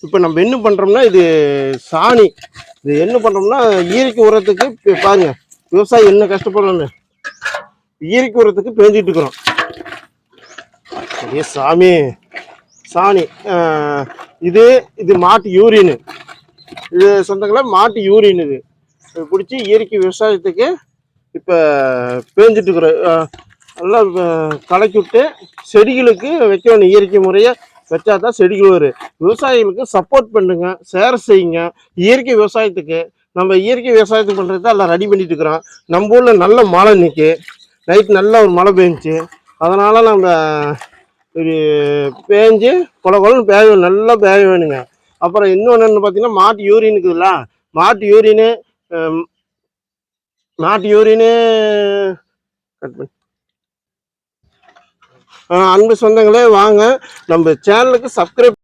இப்போ நம்ம என்ன பண்ணுறோம்னா இது சாணி. இது என்ன பண்ணுறோம்னா இயற்கை உரத்துக்கு பாருங்க விவசாயி என்ன கஷ்டப்படணும்னு இயற்கை உரத்துக்கு பேஞ்சிட்டு இருக்கிறோம். அதே சாமி சாணி இது மாட்டு யூரின். இது சொந்தங்கள மாட்டு யூரின். இது பிடிச்சி இயற்கை விவசாயத்துக்கு இப்போ பேஞ்சிட்டு இருக்கிறோம். நல்லா கலக்கி விட்டு செடிகளுக்கு வைக்க வேணும். இயற்கை முறையை வச்சா தான் செடிகள் வரும். விவசாயிகளுக்கு சப்போர்ட் பண்ணுங்க, ஷேர் செய்யுங்க. இயற்கை விவசாயத்துக்கு நம்ம இயற்கை விவசாயத்துக்கு பண்ணுறது தான் எல்லாம் ரெடி பண்ணிட்டு இருக்கிறோம். நம்ம ஊரில் நல்ல மழை நிற்கி நைட் நல்ல ஒரு மழை பெஞ்சிச்சு. அதனால் நம்ம இது பேஞ்சு கொலன்னு பேய நல்லா பேய வேணுங்க. அப்புறம் இன்னொன்று பார்த்தீங்கன்னா மாட்டு யூரின் இருக்குதுல்ல, மாட்டு யூரினு கட் பண்ணி அன்பு சொந்தங்களே வாங்க நம்ம சேனலுக்கு சப்ஸ்கிரைப்